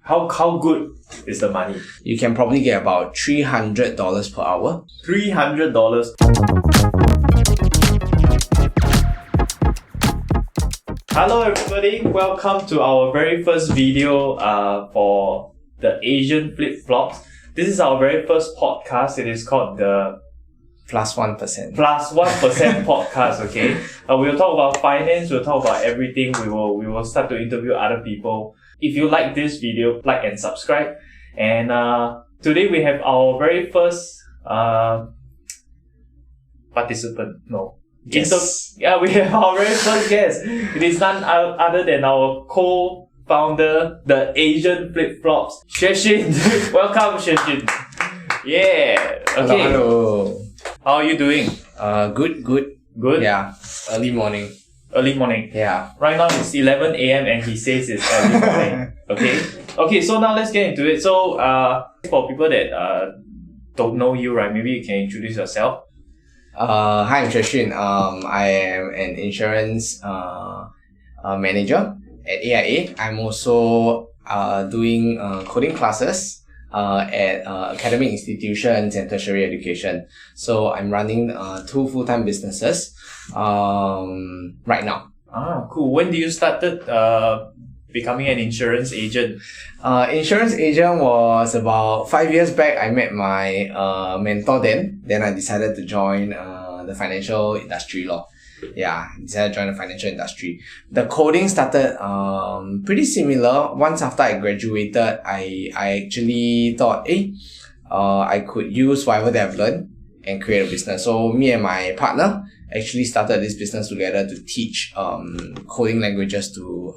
How good is the money? You can probably get about $300 per hour. $300. Hello everybody, welcome to our very first video for the Asian flip-flops. This is our very first podcast. It is called the Plus 1%. Plus 1% podcast, okay? We'll talk about finance, we'll talk about everything, we will start to interview other people. If you like this video, like and subscribe. And today we have our very first participant. No. Yes. We have our very first guest. It is none other than our co-founder, the Asian Flip-Flops, Xue Xun. Welcome, Xue Xun. Yeah. Okay. Hello. How are you doing? Good. Good? Yeah. Early morning. Early morning. Yeah. Right now it's 11 a.m. and he says it's early morning. Okay, so now let's get into it. So, for people that don't know you, right, maybe you can introduce yourself. Hi, I'm Xue Xun. I am an insurance manager at AIA. I'm also doing coding classes at academic institutions and tertiary education. So I'm running 2 full-time businesses right now. Ah, cool. When did you started becoming an insurance agent? Insurance agent was about 5 years back. I met my mentor then. Then I decided to join the financial industry law. Yeah, decided to join the financial industry. The coding started pretty similar. Once after I graduated, I actually thought, I could use whatever that I've learned and create a business. So me and my partner actually started this business together to teach coding languages to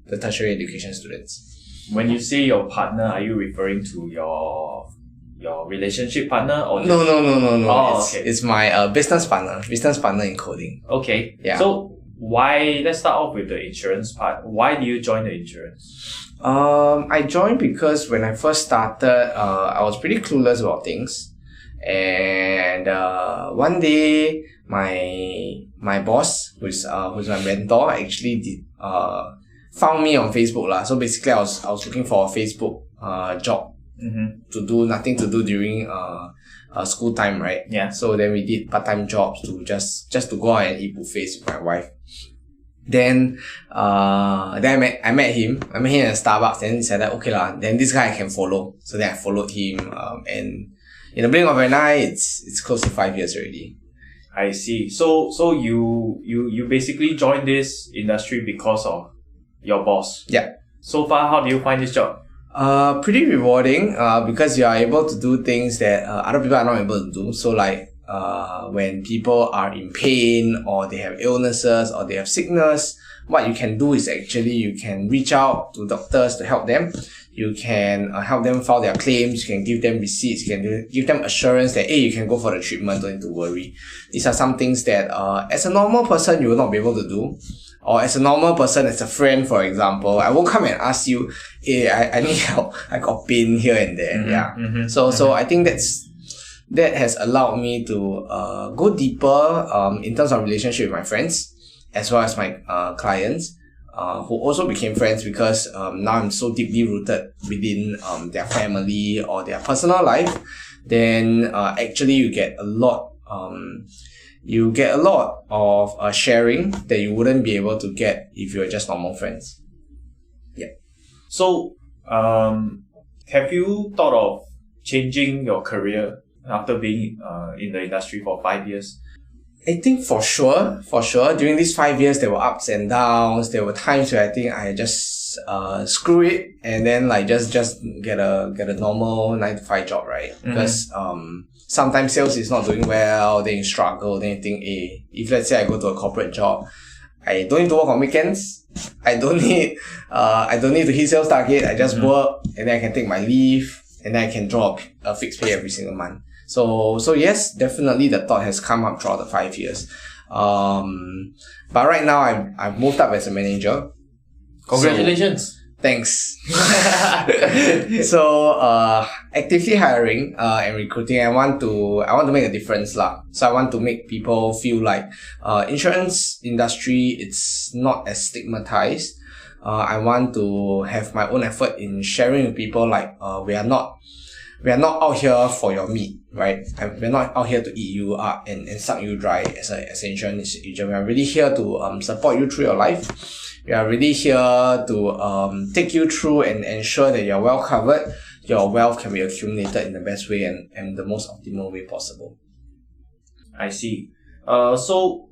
the tertiary education students. When you say your partner, are you referring to your relationship partner or No. Oh, It's my business partner in coding. Okay. Yeah. So let's start off with the insurance part. Why do you join the insurance? I joined because when I first started, I was pretty clueless about things. And one day, my boss, who's my mentor, actually found me on Facebook lah. So basically, I was looking for a Facebook job to do nothing to do during school time, right? Yeah. So then we did part-time jobs to just to go out and eat buffets with my wife. Then I met him at Starbucks, and he said that okay lah, then this guy I can follow. So then I followed him, and in the blink of an eye, it's close to 5 years already. I see. So you basically joined this industry because of your boss. Yeah. So far, how do you find this job? Pretty rewarding, because you are able to do things that other people are not able to do. So like when people are in pain, or they have illnesses, or they have sickness, what you can do is actually you can reach out to doctors to help them. You can help them file their claims. You can give them receipts. You can give them assurance that, you can go for the treatment, don't need to worry. These are some things that as a normal person you will not be able to do. Or as a normal person, as a friend, for example, I won't come and ask you, I need help. I got pain here and there. So I think that has allowed me to go deeper in terms of relationship with my friends, as well as my clients, who also became friends because now I'm so deeply rooted within their family or their personal life. Then actually you get a lot of sharing that you wouldn't be able to get if you're just normal friends. Yeah. So have you thought of changing your career after being in the industry for 5 years? I think for sure. During these 5 years, there were ups and downs. There were times where I think I just screw it and then like just get a normal 9-to-5 job, right? Because sometimes sales is not doing well, then you struggle, then you think, if let's say I go to a corporate job, I don't need to work on weekends. I don't need to hit sales target. I just work, and then I can take my leave, and then I can draw a fixed pay every single month. So yes, definitely the thought has come up throughout the 5 years. But right now I've moved up as a manager. Congratulations. Thanks. So actively hiring and recruiting. I want to make a difference lah. So I want to make people feel like insurance industry, it's not as stigmatized. I want to have my own effort in sharing with people like we are not out here for your meat, right? We're not out here to eat you up and suck you dry as an insurance agent. We are really here to support you through your life. We are really here to take you through and ensure that you're well covered. Your wealth can be accumulated in the best way and the most optimal way possible. I see. So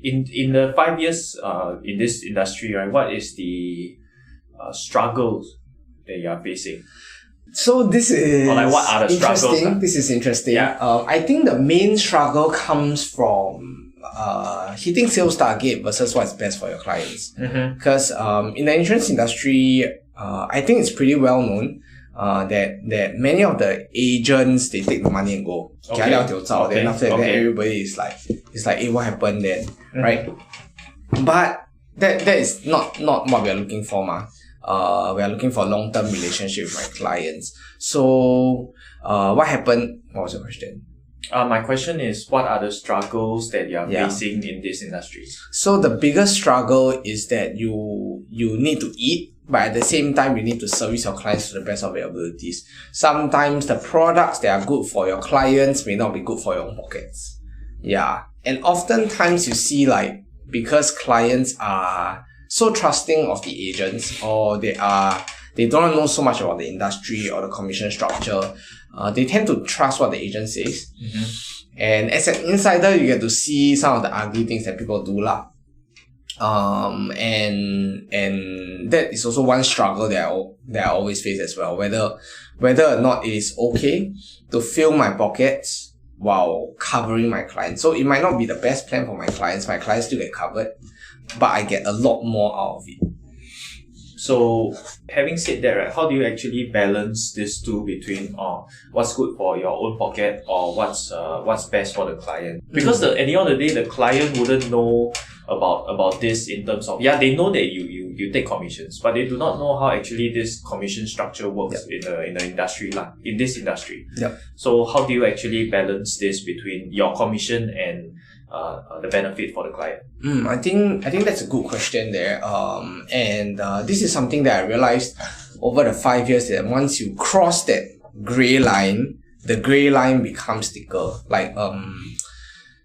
in the 5 years in this industry, right, what is the struggles that you are facing? So this is or like what are the interesting. struggles? This is interesting. Yeah. I think the main struggle comes from hitting sales target versus what's best for your clients. Because in the insurance industry, I think it's pretty well known that many of the agents, they take the money and go. Okay. Then after that, everybody is like, hey, what happened then? Right? But that is not what we are looking for, we are looking for a long-term relationship with my clients. So, what happened? What was your question? My question is, what are the struggles that you are facing in this industry? So the biggest struggle is that you need to eat, but at the same time, you need to service your clients to the best of your abilities. Sometimes the products that are good for your clients may not be good for your own pockets. Yeah. And oftentimes you see like, because clients are so trusting of the agents, or they don't know so much about the industry or the commission structure, they tend to trust what the agent says. And as an insider, you get to see some of the ugly things that people do lah. And that is also one struggle that I always face as well. Whether or not it is okay to fill my pockets while covering my clients. So it might not be the best plan for my clients still get covered, but I get a lot more out of it. So, having said that, right, how do you actually balance these two between what's good for your own pocket or what's best for the client? Because at the end of the day, the client wouldn't know about this in terms of, they know that you take commissions, but they do not know how actually this commission structure works in the industry in this industry. So how do you actually balance this between your commission and the benefit for the client? I think that's a good question there. This is something that I realized over the 5 years, that once you cross that gray line, the gray line becomes thicker. Like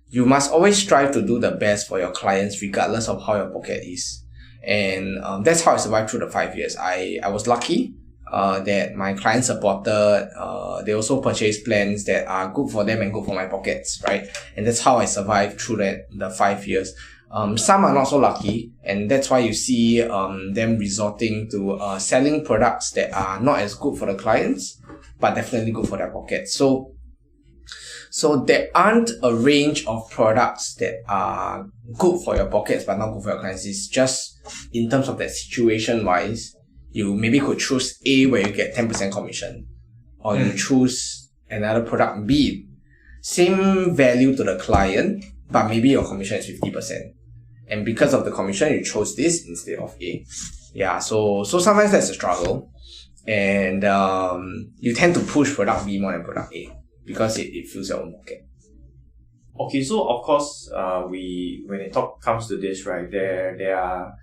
you must always strive to do the best for your clients regardless of how your pocket is. And that's how I survived through the 5 years. I was lucky that my clients supported. They also purchased plans that are good for them and good for my pockets, right? And that's how I survived through the 5 years. Some are not so lucky, and that's why you see them resorting to selling products that are not as good for the clients, but definitely good for their pockets. So there aren't a range of products that are good for your pockets but not good for your clients. It's just in terms of that situation wise, you maybe could choose A where you get 10% commission, or you choose another product B, same value to the client, but maybe your commission is 50%. And because of the commission, you chose this instead of A. Yeah, so sometimes that's a struggle. And you tend to push product B more than product A because it fills your own pocket. Okay, so of course, when it comes to this, right, there are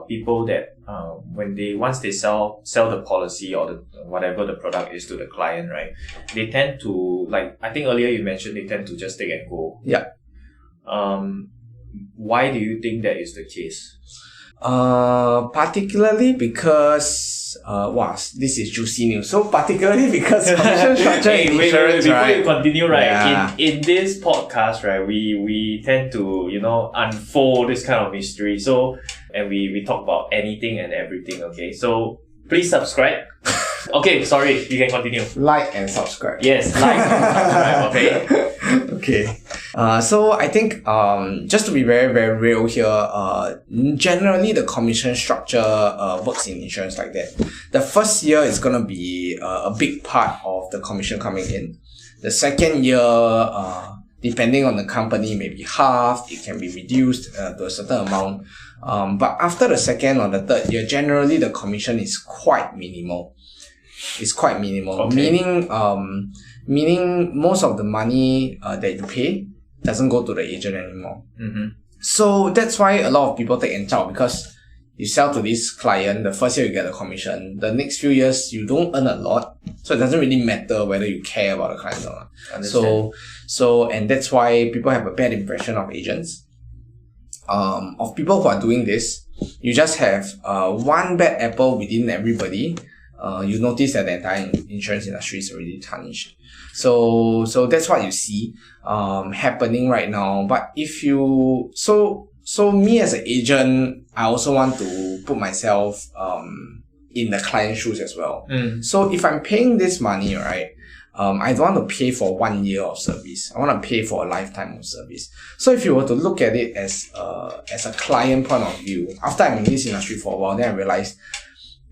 people that once they sell the policy or whatever the product is to the client, right, they tend to, like I think earlier you mentioned, they tend to just take and go. Yeah. Why do you think that is the case? Particularly because this is juicy news. So particularly because commission structure in insurance, before right? you continue, right? Yeah. In this podcast, right, we tend to unfold this kind of mystery. So and we talk about anything and everything. Okay, so please subscribe. Okay, sorry, you can continue. Like and subscribe. Yes, like and subscribe. Okay. Okay. So I think just to be very, very real here, generally the commission structure works in insurance like that. The first year is gonna be a big part of the commission coming in. The second year, depending on the company, may be halved, it can be reduced to a certain amount. But after the second or the third year, generally the commission is quite minimal. It's quite minimal. Okay. Meaning most of the money that you pay doesn't go to the agent anymore. So that's why a lot of people take and chow, because You sell to this client, the first year you get a commission. The next few years, you don't earn a lot. So it doesn't really matter whether you care about the client or not. Understand. And that's why people have a bad impression of agents. Of people who are doing this, you just have one bad apple within everybody. You notice that the entire insurance industry is already tarnished. So that's what you see happening right now. But if you so me as an agent, I also want to put myself in the client's shoes as well. So if I'm paying this money, right, I don't want to pay for 1 year of service. I want to pay for a lifetime of service. So if you were to look at it as a client point of view, after I'm in this industry for a while, then I realized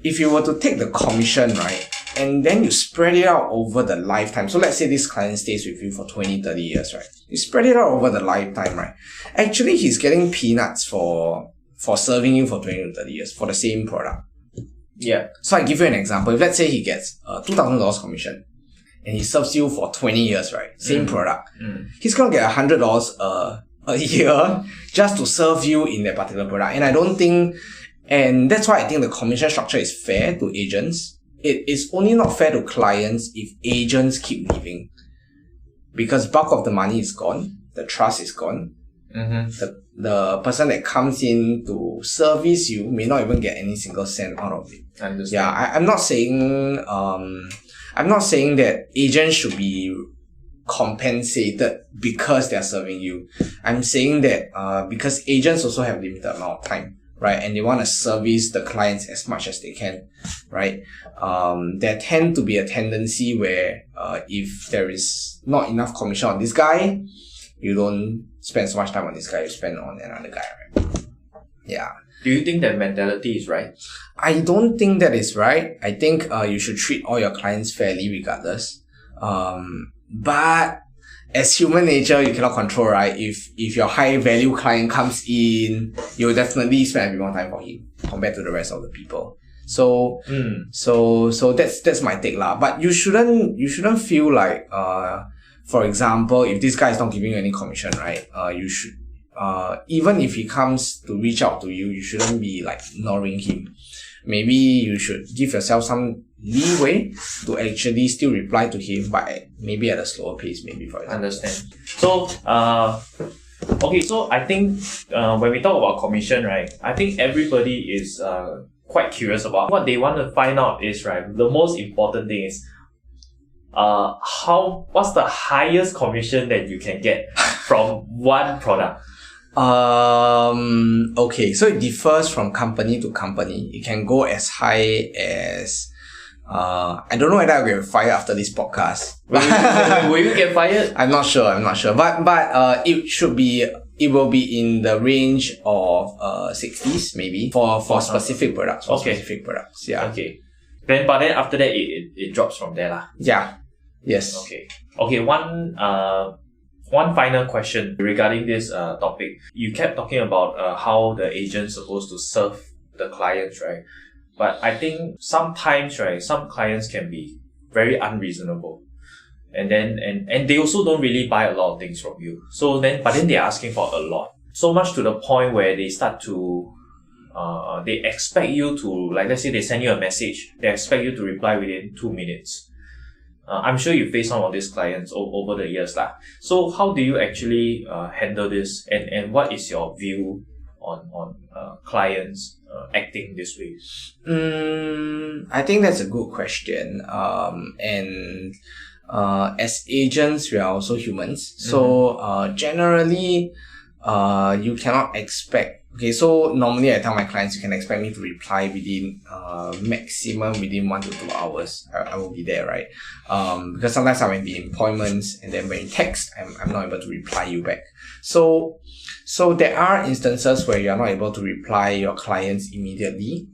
if you were to take the commission, right, and then you spread it out over the lifetime. So let's say this client stays with you for 20, 30 years, right? You spread it out over the lifetime, right? Actually, he's getting peanuts for serving you for 20 to 30 years for the same product. Yeah. So I give you an example. If let's say he gets $2,000 commission and he serves you for 20 years, right? Same product. He's going to get $100 a year just to serve you in that particular product. And I don't think, and that's why I think the commission structure is fair to agents. It is only not fair to clients if agents keep leaving. Because bulk of the money is gone. The trust is gone. The person that comes in to service you may not even get any single cent out of it. Understand. Yeah, I'm not saying that agents should be compensated because they're serving you. I'm saying that because agents also have limited amount of time, right? And they want to service the clients as much as they can, right? There tend to be a tendency where if there is not enough commission on this guy, you don't spend so much time on this guy, you spend on another guy, right? Yeah. Do you think that mentality is right? I don't think that is right. I think you should treat all your clients fairly regardless. But as human nature, you cannot control, right? If your high value client comes in, you'll definitely spend a bit more time for him compared to the rest of the people. So that's my take lah. But you shouldn't feel like for example, if this guy is not giving you any commission, right? You should even if he comes to reach out to you, you shouldn't be like ignoring him. Maybe you should give yourself some leeway to actually still reply to him, but maybe at a slower pace, maybe, for example. Understand. So, okay, so I think when we talk about commission, right, I think everybody is quite curious about what they want to find out is, right, the most important thing is what's the highest commission that you can get from one product? Okay, so it differs from company to company. It can go as high as I don't know whether I'll get fired after this podcast. Will you get fired? I'm not sure. But it will be in the range of 60s maybe for specific products. Specific products, yeah. Okay. But then after that it drops from there lah. Yeah. Yes. Okay. One final question regarding this topic. You kept talking about how the agent's supposed to serve the clients, right? But I think sometimes, right, some clients can be very unreasonable. And then and they also don't really buy a lot of things from you. But then they're asking for a lot. So much to the point where they start to they expect you to, like, let's say they send you a message, they expect you to reply within 2 minutes. I'm sure you face some of these clients over the years lah. So how do you actually handle this, and what is your view on clients acting this way? I think that's a good question. As agents, we are also humans. So generally, you cannot expect. Okay, so normally I tell my clients you can expect me to reply within maximum within 1 to 2 hours. I will be there, right? Because sometimes I might be in appointments, and then when you text, I'm not able to reply you back. So there are instances where you are not able to reply your clients immediately.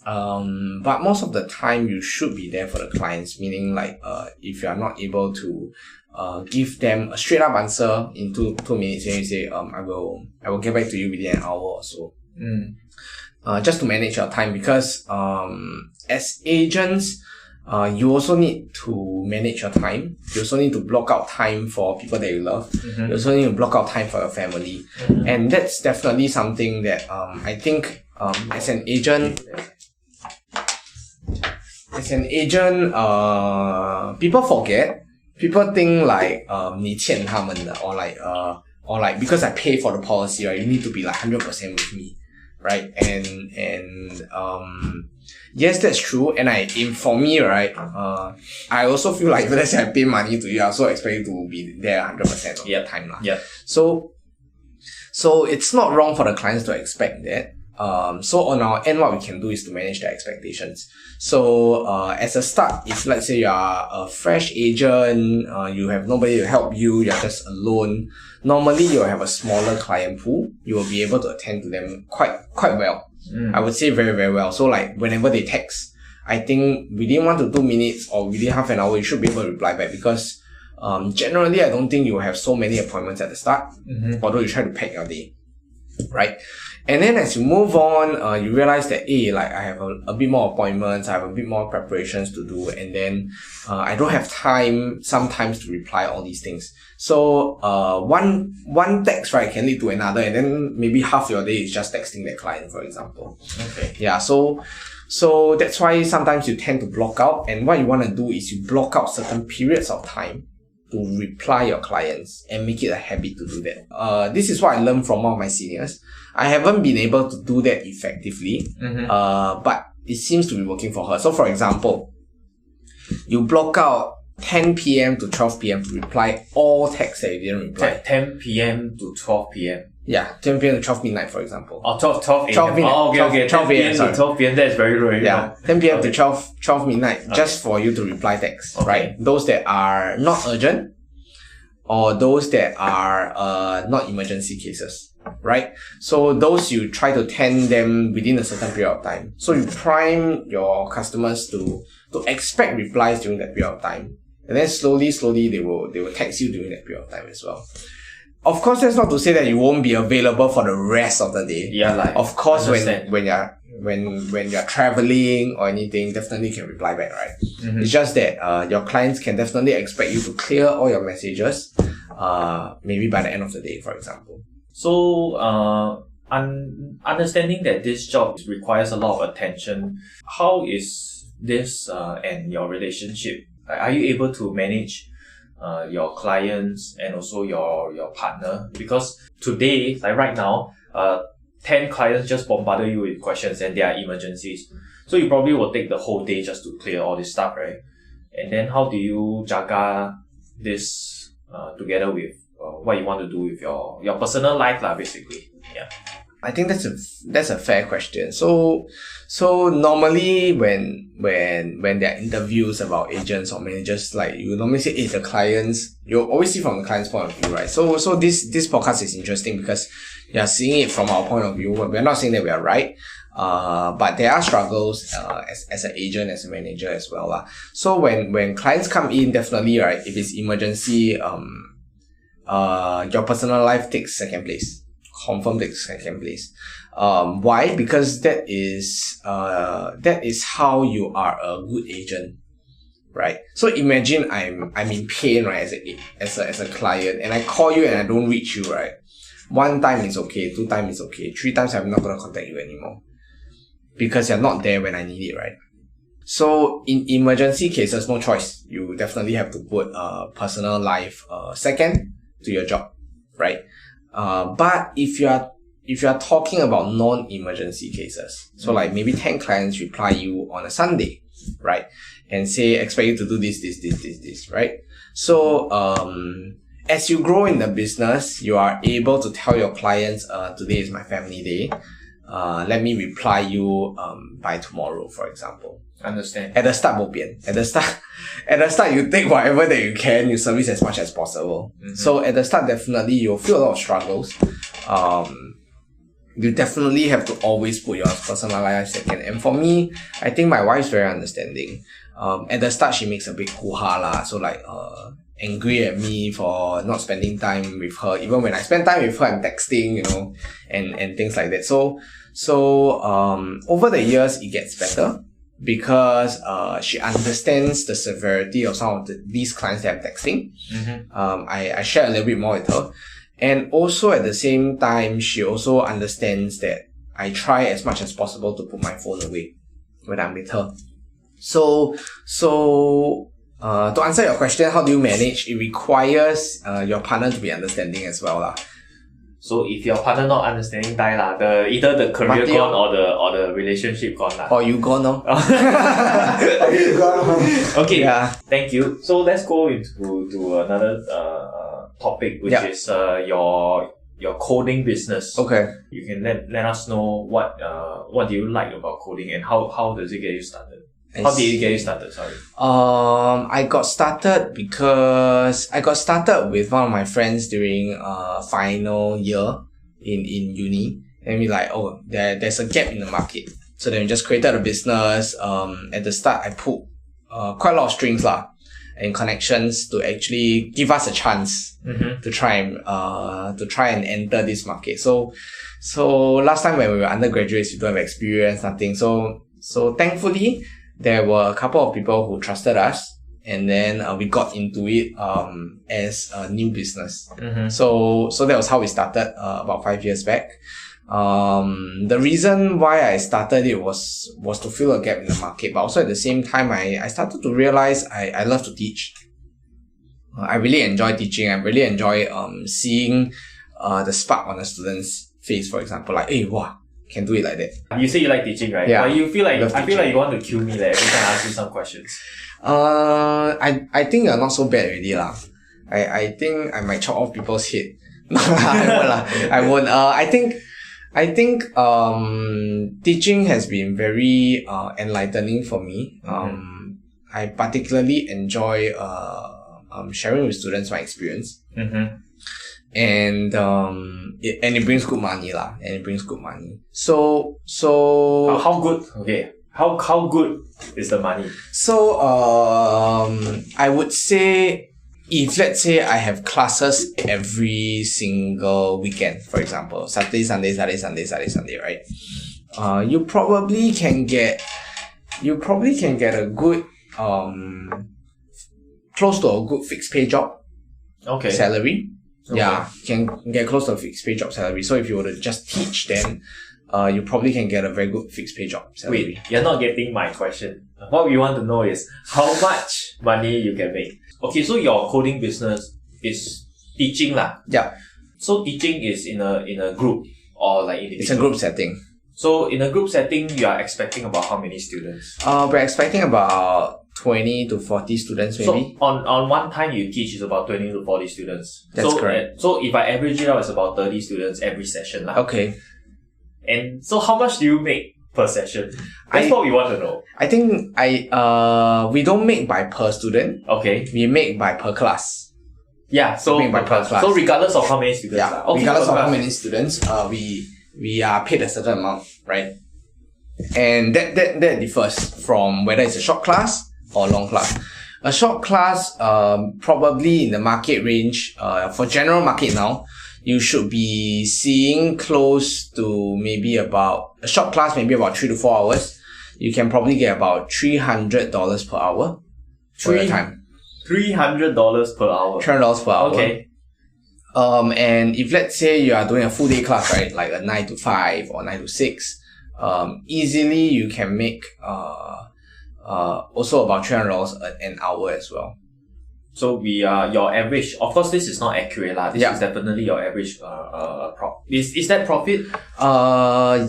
But most of the time you should be there for the clients, meaning like if you are not able to give them a straight up answer in two minutes, and you say I will get back to you within an hour or so. Just to manage your time, because as agents, you also need to manage your time. You also need to block out time for people that you love. You also need to block out time for your family. And that's definitely something that I think as an agent, people forget. People think like 你欠他们的 or like because I pay for the policy, right? You need to be like 100% with me, right? And yes, that's true. And for me, right? I also feel like if let's say I pay money to you, I also expect you to be there 100% of the time lah. Yeah. So it's not wrong for the clients to expect that. So on our end, what we can do is to manage their expectations. So as a start, if let's say you are a fresh agent, you have nobody to help you, you're just alone, normally you'll have a smaller client pool. You will be able to attend to them quite well. I would say very, very well. So like whenever they text, I think within 1 to 2 minutes or within half an hour, you should be able to reply back because generally I don't think you will have so many appointments at the start, although you try to pack your day, right? And then as you move on, you realize that, like I have a bit more appointments, I have a bit more preparations to do, and then I don't have time sometimes to reply all these things. So one text, right, can lead to another, and then maybe half your day is just texting that client, for example. Okay. Yeah, so that's why sometimes you tend to block out, and what you want to do is you block out certain periods of time to reply your clients and make it a habit to do that. This is what I learned from one of my seniors. I haven't been able to do that effectively, but it seems to be working for her. So for example, you block out 10 p.m. to 12 p.m. to reply all texts that you didn't reply. 10 p.m. to 12 p.m. Yeah, 10 p.m. to 12 midnight, for example. Oh, 12 a.m. 12 midnight. Oh, okay. 12 10 p.m. sorry. to 12 p.m. That's very early. Yeah, 10 p.m. to 12 midnight, just for you to reply texts, right? Those that are not urgent or those that are not emergency cases, right? So those you try to tend them within a certain period of time. So you prime your customers to expect replies during that period of time. And then slowly they will text you during that period of time as well. Of course, that's not to say that you won't be available for the rest of the day. Yeah, like of course, understand. when you're traveling or anything, definitely can reply back, right? It's just that your clients can definitely expect you to clear all your messages, maybe by the end of the day, for example. So, understanding that this job requires a lot of attention, how is this and your relationship? Are you able to manage your clients and also your partner? Because today, like right now, 10 clients just bombarded you with questions and they are emergencies. So you probably will take the whole day just to clear all this stuff, right? And then how do you jaga this together with what you want to do with your personal life lah, basically? Yeah. I think that's a fair question. So normally when there are interviews about agents or managers, like you normally say, the clients, you always see from the client's point of view, right? So this podcast is interesting because you are seeing it from our point of view. We're not saying that we are right, but there are struggles as an agent, as a manager as well lah. So when clients come in, definitely, right, if it's emergency, your personal life takes second place. Confirm takes second place. Why? Because that is how you are a good agent, right? So imagine I'm in pain, right, as a client, and I call you and I don't reach you, right? 1 time is okay, 2 times is okay, 3 times I'm not gonna contact you anymore because you're not there when I need it, right? So in emergency cases, no choice. You definitely have to put personal life second to your job, right? But if you are talking about non-emergency cases, so like maybe 10 clients reply you on a Sunday, right? And say, expect you to do this, right? So, as you grow in the business, you are able to tell your clients, today is my family day. Let me reply you, by tomorrow, for example. Understand. At the start, at the start, you take whatever that you can, you service as much as possible. So at the start, definitely you'll feel a lot of struggles. You definitely have to always put your personal life second. And for me, I think my wife's very understanding. At the start, she makes a big hoo-ha lah. So like, angry at me for not spending time with her. Even when I spend time with her, I'm texting, and things like that. So over the years, it gets better because she understands the severity of some of these clients that I'm texting. I share a little bit more with her. And also at the same time, she also understands that I try as much as possible to put my phone away when I'm with her. So to answer your question, how do you manage? It requires your partner to be understanding as well lah. So if your partner not understanding Thai lah, either the career gone or the relationship gone lah. Or you gone, no? Okay, Yeah. Thank you. So let's go into another topic, which is your coding business. Okay. You can let us know what do you like about coding and how does it get you started? How did it get you started? Sorry. I got started because I got started with one of my friends during final year in uni, and we like, oh, there's a gap in the market. So then we just created a business. At the start, I put quite a lot of strings lah and connections to actually give us a chance to try and enter this market. So last time when we were undergraduates, we don't have experience, nothing. So thankfully, there were a couple of people who trusted us, and then we got into it as a new business. So that was how we started about 5 years back. The reason why I started it was to fill a gap in the market, but also at the same time I started to realize I love to teach. I really enjoy teaching. I really enjoy seeing the spark on a student's face, for example, like, hey, wow, can do it like that. You say you like teaching, right? Yeah. But you feel like I feel like you want to kill me like, every time I ask you some questions. I think you're not so bad already lah. I think I might chop off people's head. No, I won't lah. I won't. I think teaching has been very enlightening for me. I particularly enjoy sharing with students my experience. And it brings good money lah. And it brings good money. So how good? Okay. How good is the money? So I would say, if let's say I have classes every single weekend, for example, Saturday, Sunday, right? You probably can get a good close to a good fixed pay job. Okay. Salary. Okay. Yeah, can get close to a fixed pay job salary. So if you were to just teach, then you probably can get a very good fixed pay job salary. Wait, you're not getting my question. What we want to know is how much money you can make. Okay, so your coding business is teaching lah. Yeah. So teaching is in a group or like individual? It's a group setting. So in a group setting, you are expecting about how many students? We're expecting about 20 to 40 students maybe. So on one time you teach is about 20 to 40 students. That's correct. So if I average it out, it's about 30 students every session lah. Okay. And so how much do you make per session? That's what we want to know. I think we don't make by per student. Okay. We make by per class. Yeah, so by per class. So regardless of how many students. Yeah. Okay, regardless of how many students, we are paid a certain amount, right? And that differs from whether it's a short class or long class. A short class, probably in the market range, for general market now, you should be seeing close to maybe about, a short class maybe about 3 to 4 hours. You can probably get about $300 per hour for your time. $300 per hour. $300 per hour. Okay. And if let's say you are doing a full day class, right, like a 9 to 5 or 9 to 6, easily you can make also about $300 an hour as well. So we are your average. Of course, this is not accurate lah. This Yeah. is definitely your average. Is that profit?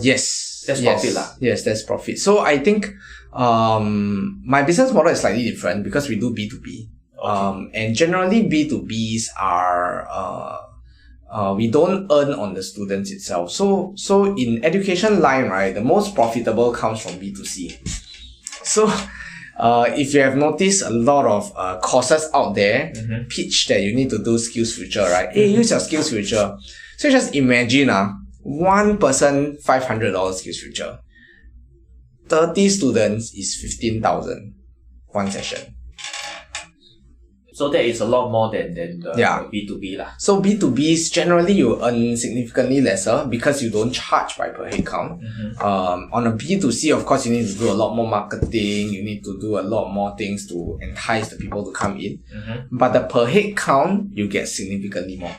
Yes. That's profit lah. Yes, that's profit. So I think my business model is slightly different because we do B2B. Okay. And generally B2Bs are we don't earn on the students itself. So in education line, right, the most profitable comes from B2C. So if you have noticed, a lot of courses out there pitch that you need to do SkillsFuture, right? Hey, use your SkillsFuture. So just imagine one person $500 SkillsFuture. 30 students is 15,000 one session. So that is a lot more than the Yeah. B2B lah. So B2Bs, generally you earn significantly lesser because you don't charge by per head count. On a B2C, of course, you need to do a lot more marketing. You need to do a lot more things to entice the people to come in. But the per head count, you get significantly more.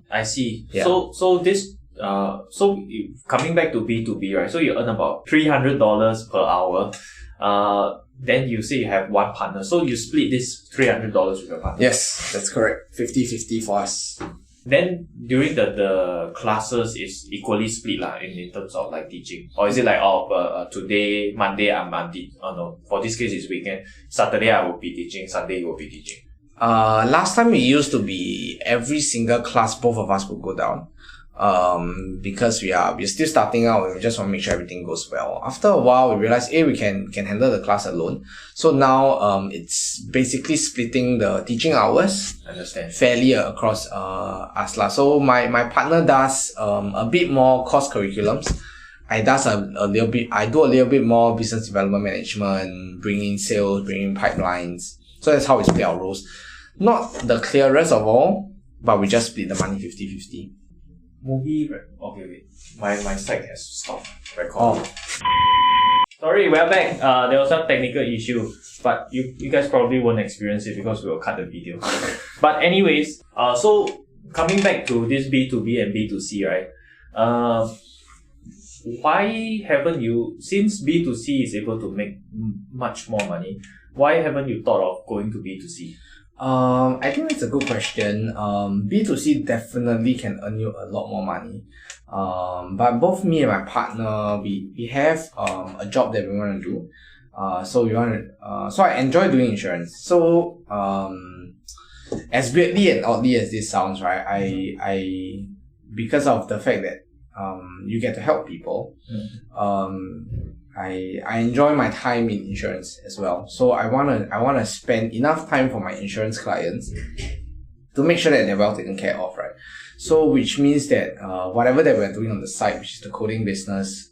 I see. Yeah. So this coming back to B2B, right? So you earn about $300 per hour. Then you say you have one partner. So you split this $300 with your partner. Yes, that's correct. 50-50 for us. Then during the classes is equally split in terms of like teaching, or is it like today Monday no, for this case it's weekend, Saturday I will be teaching, Sunday you will be teaching. Last time it used to be every single class both of us would go down. Because we're still starting out and we just want to make sure everything goes well. After a while we realized we can handle the class alone. So now it's basically splitting the teaching hours fairly across us lah. So my partner does a bit more course curriculums. I do a little bit more business development management, bringing sales, bringing pipelines. So that's how we split our roles. Not the clearest of all, but we just split the money 50-50. Movie, okay, wait. My site has stopped recording. Sorry, we're back. There was some technical issue, but you guys probably won't experience it because we will cut the video. But anyways, so coming back to this B2B and B2C, right? Why haven't you, since B2C is able to make much more money, why haven't you thought of going to B2C? I think that's a good question. B2C definitely can earn you a lot more money. But both me and my partner, we have a job that we want to do. So I enjoy doing insurance. So as weirdly and oddly as this sounds, right? I because of the fact that you get to help people. I enjoy my time in insurance as well. So I wanna spend enough time for my insurance clients to make sure that they're well taken care of, right? So which means that whatever that we're doing on the side, which is the coding business,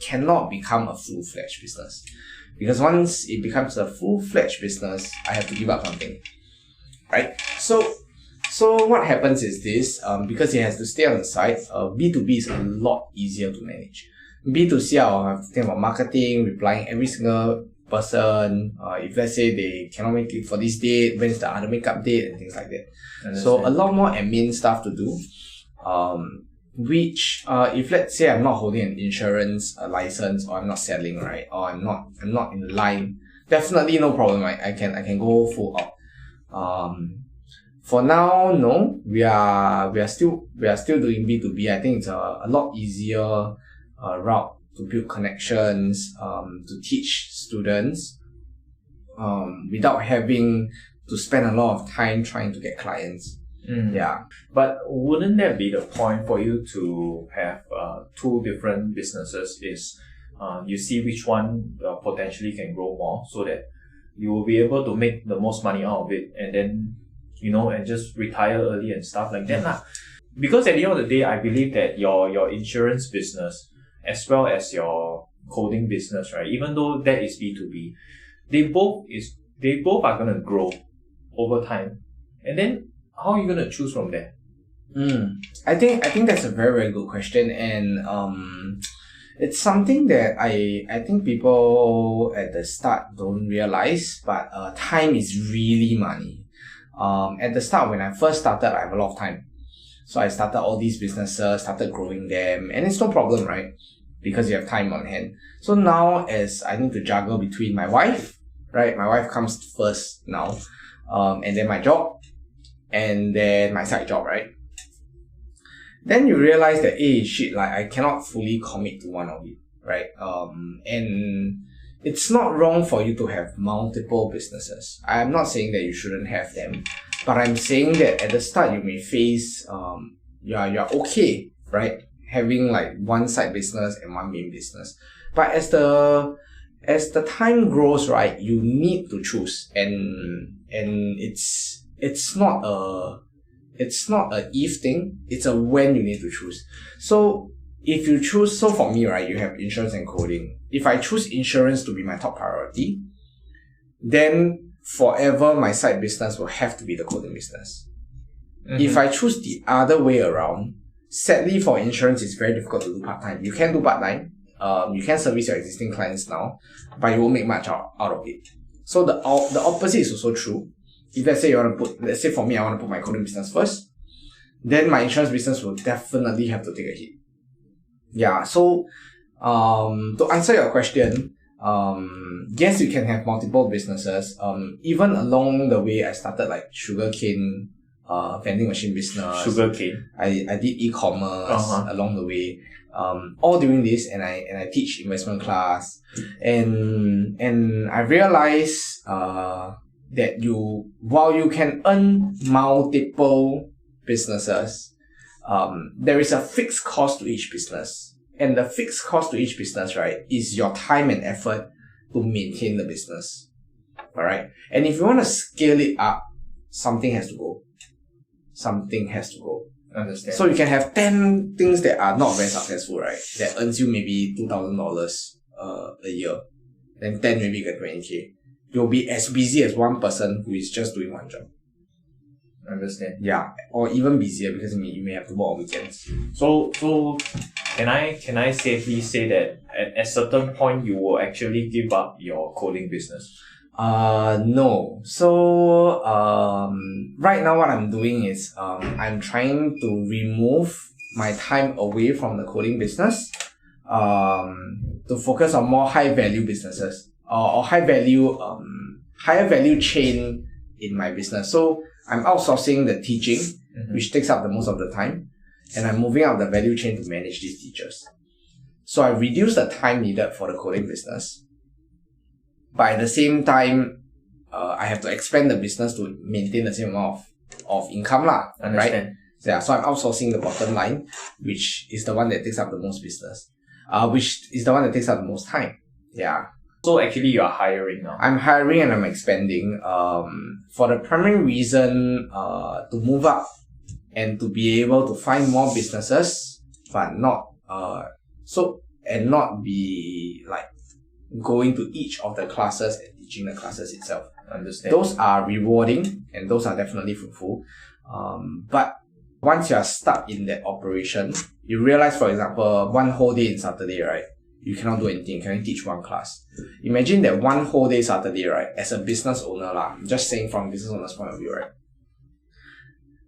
cannot become a full-fledged business. Because once it becomes a full-fledged business, I have to give up something. Right? So what happens is this, because it has to stay on the side, B2B is a lot easier to manage. B2C, I'll have to think about marketing, replying every single person. If let's say they cannot make it for this date, when is the other makeup date and things like that. So a lot more admin stuff to do. Which if let's say I'm not holding an insurance license, or I'm not selling, right, or I'm not in the line, definitely no problem, right? I can go full out. For now, no, we are still doing B2B. I think it's a lot easier route to build connections, to teach students, without having to spend a lot of time trying to get clients. Yeah. But wouldn't that be the point for you to have two different businesses? Is you see which one potentially can grow more, so that you will be able to make the most money out of it, and then and just retire early and stuff like that lah. Because at the end of the day, I believe that your insurance business as well as your coding business, right, even though that is B2B, they both are gonna grow over time. And then how are you gonna choose from there? I think that's a very, very good question, and it's something that I think people at the start don't realize, but time is really money. At the start, when I first started, I have a lot of time. So I started all these businesses, started growing them, and it's no problem, right? Because you have time on hand. So now, as I need to juggle between my wife, right? My wife comes first now, and then my job, and then my side job, right? Then you realize that, I cannot fully commit to one of it, right? And it's not wrong for you to have multiple businesses. I'm not saying that you shouldn't have them, but I'm saying that at the start you may face, you're okay, right? Having like one side business and one main business. But as the time grows, right, you need to choose, and it's not a if thing, it's a when you need to choose. So if you choose, so for me, right, you have insurance and coding. If I choose insurance to be my top priority, then forever my side business will have to be the coding business. If I choose the other way around, sadly for insurance, it's very difficult to do part-time. You can do part-time, you can service your existing clients now, but you won't make much out of it. So the opposite is also true. If let's say for me, I want to put my coding business first, then my insurance business will definitely have to take a hit. Yeah, so to answer your question, yes, you can have multiple businesses. Even along the way, I started like sugarcane vending machine business. Sugarcane. I did e-commerce along the way. All during this, and I teach investment class, and I realized that while you can earn multiple businesses, there is a fixed cost to each business, and the fixed cost to each business, right, is your time and effort to maintain the business. All right, and if you want to scale it up, something has to go. Something has to go. Understand. So you can have 10 things that are not very successful, right? That earns you maybe $2,000 a year. Then 10 maybe get 20k. You'll be as busy as one person who is just doing one job. Understand. Yeah. Or even busier because you may have to work on weekends. So can I safely say that at a certain point you will actually give up your coding business? No. So, right now what I'm doing is, I'm trying to remove my time away from the coding business, to focus on more high value businesses, or higher value chain in my business. So I'm outsourcing the teaching, which takes up the most of the time, and I'm moving up the value chain to manage these teachers. So I reduce the time needed for the coding business. But at the same time, I have to expand the business to maintain the same amount of income lah. Understand. Right? So, yeah, so I'm outsourcing the bottom line, which is the one that takes up the most business. Which is the one that takes up the most time. Yeah. So actually you are hiring now. I'm hiring and I'm expanding, for the primary reason, to move up and to be able to find more businesses, but not be like going to each of the classes and teaching the classes itself. Understand. Those are rewarding and those are definitely fruitful. But once you are stuck in that operation, you realize, for example, one whole day in Saturday, right? You cannot do anything. You can only teach one class. Imagine that one whole day Saturday, right? As a business owner, just saying from business owner's point of view, right?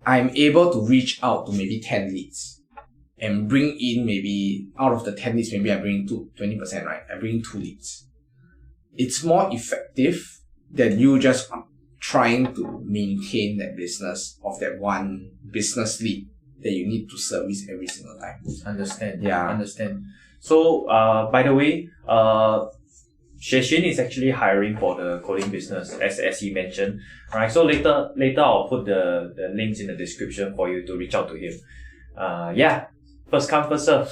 I'm able to reach out to maybe 10 leads and bring in maybe, out of the 10 leads, maybe I bring 20%, right? I bring 2 leads. It's more effective than you just trying to maintain that business of that one business lead that you need to service every single time. Understand. Yeah. Understand. So, by the way, Xue Xun is actually hiring for the coding business, as he mentioned. Right. So later I'll put the links in the description for you to reach out to him. Yeah. First come, first serve.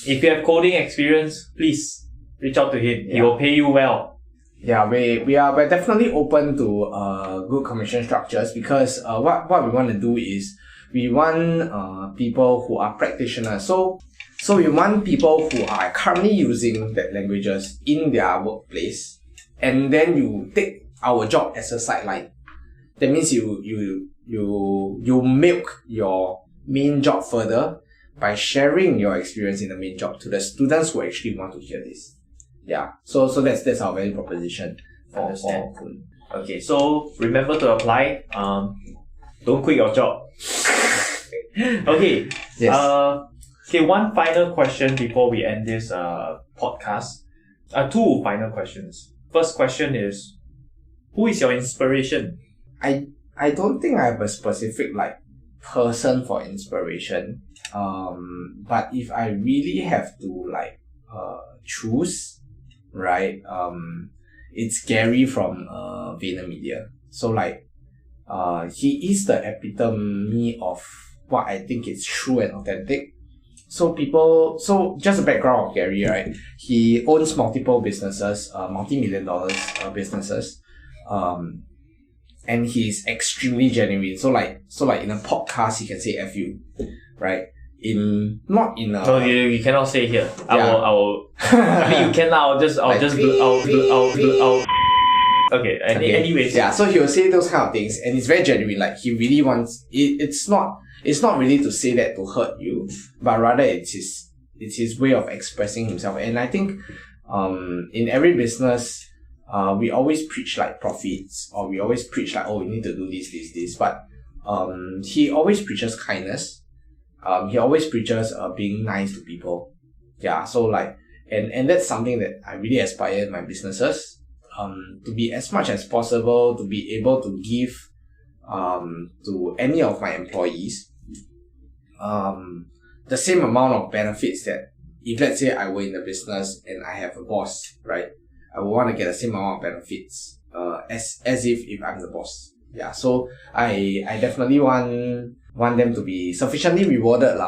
If you have coding experience, please reach out to him. Yeah. He will pay you well. Yeah, we're definitely open to good commission structures because what we want to do is we want people who are practitioners. So we want people who are currently using that languages in their workplace, and then you take our job as a sideline. That means you milk your main job further by sharing your experience in the main job to the students who actually want to hear this. Yeah. So that's our value proposition for coding. Okay, so remember to apply. Don't quit your job. Okay. Yes. Okay, one final question before we end this podcast. Two final questions. First question is, who is your inspiration? I don't think I have a specific person for inspiration. But if I really have to choose, right? It's Gary from VaynerMedia. So he is the epitome of what I think is true and authentic. So just a background of Gary, right? He owns multiple businesses, multi-million-dollar businesses. And he's extremely genuine. So in a podcast, he can say F you, right? No, you cannot say here. Yeah. I will. I mean, you can. I'll just do. Okay. Anyways. Yeah. So he will say those kind of things, and it's very genuine. Like he really wants it. It's not really to say that to hurt you, but rather it's his way of expressing himself. And I think, in every business, we always preach profits, or we always preach we need to do this. But he always preaches kindness. He always preaches being nice to people. Yeah, so like, and that's something that I really aspire in my businesses. To be as much as possible, to be able to give to any of my employees the same amount of benefits that if let's say I were in the business and I have a boss, right? I would want to get the same amount of benefits as if I'm the boss. Yeah, so I definitely want them to be sufficiently rewarded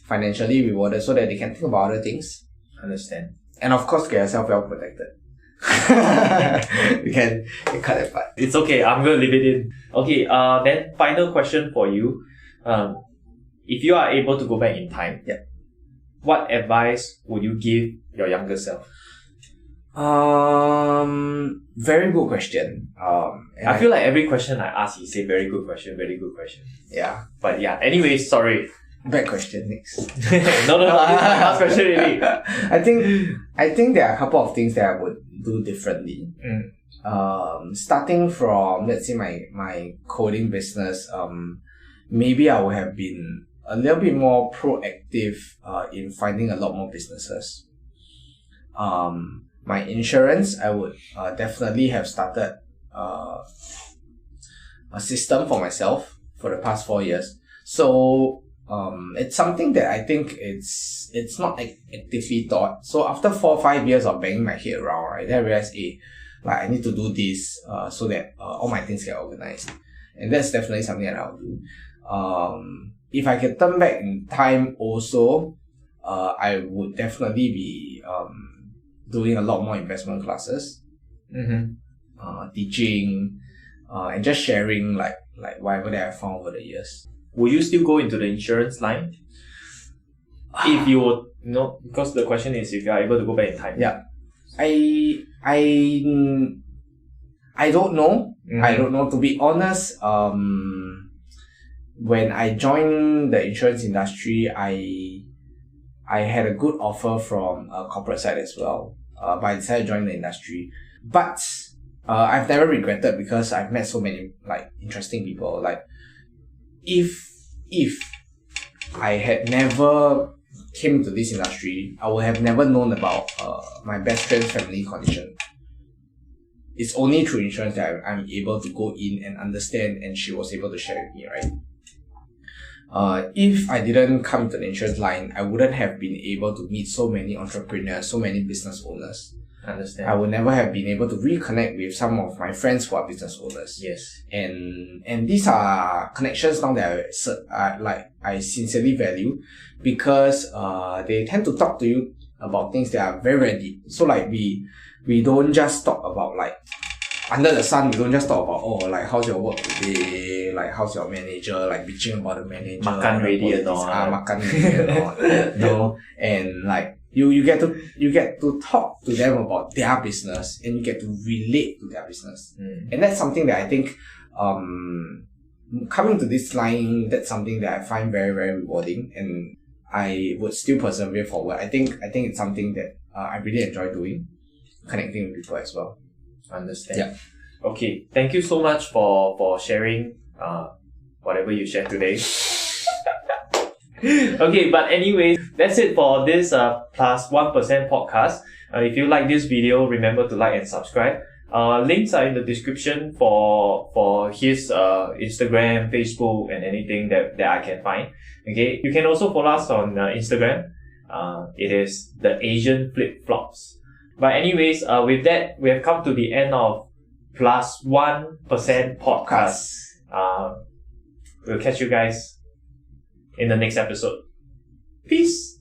financially rewarded so that they can think about other things. Understand. And of course get yourself well protected. you can cut that part. It's okay, I'm gonna leave it in. Okay, then final question for you. If you are able to go back in time, yeah, what advice would you give your younger self? Very good question. I feel like every question I ask, you say very good question, very good question. Yeah. But yeah, anyways, sorry. Bad question next. no, this is my last question really. I think there are a couple of things that I would do differently. Starting from, let's say, my coding business, maybe I would have been a little bit more proactive in finding a lot more businesses. My insurance, I would definitely have started a system for myself for the past 4 years. So it's something that I think it's not actively thought. So after 4 or 5 years of banging my head around, right, then I realized, I need to do this so that all my things get organized. And that's definitely something that I'll do. If I can turn back in time also, I would definitely be doing a lot more investment classes, teaching, and just sharing like whatever that I found over the years. Will you still go into the insurance line? If you would, because the question is if you are able to go back in time. Yeah. I don't know. I don't know. To be honest, when I joined the insurance industry, I had a good offer from a corporate side as well. But I decided to join the industry. But I've never regretted because I've met so many interesting people. Like if I had never came to this industry, I would have never known about my best friend's family condition. It's only through insurance that I'm able to go in and understand, and she was able to share with me, right? If I didn't come to the insurance line, I wouldn't have been able to meet so many entrepreneurs, so many business owners. Understand. I would never have been able to reconnect with some of my friends who are business owners. Yes. And these are connections now that I sincerely value because they tend to talk to you about things that are very, very deep. So we don't just talk about under the sun, we don't just talk about how's your work today, how's your manager, bitching about the manager. Makan ready or not. Makan ready or not. No. And you get to talk to them about their business and you get to relate to their business. And that's something that I think coming to this line, that's something that I find very, very rewarding, and I would still persevere forward. I think it's something that I really enjoy doing, connecting with people as well. Understand. Yeah. Okay. Thank you so much for sharing whatever you shared today. Okay, but anyways, that's it for this plus 1% podcast. If you like this video, remember to like and subscribe. Links are in the description for his Instagram, Facebook, and anything that I can find. Okay, you can also follow us on Instagram. It is the Asian Flip Flops. But anyways, with that, we have come to the end of plus 1% podcast. We'll catch you guys in the next episode. Peace.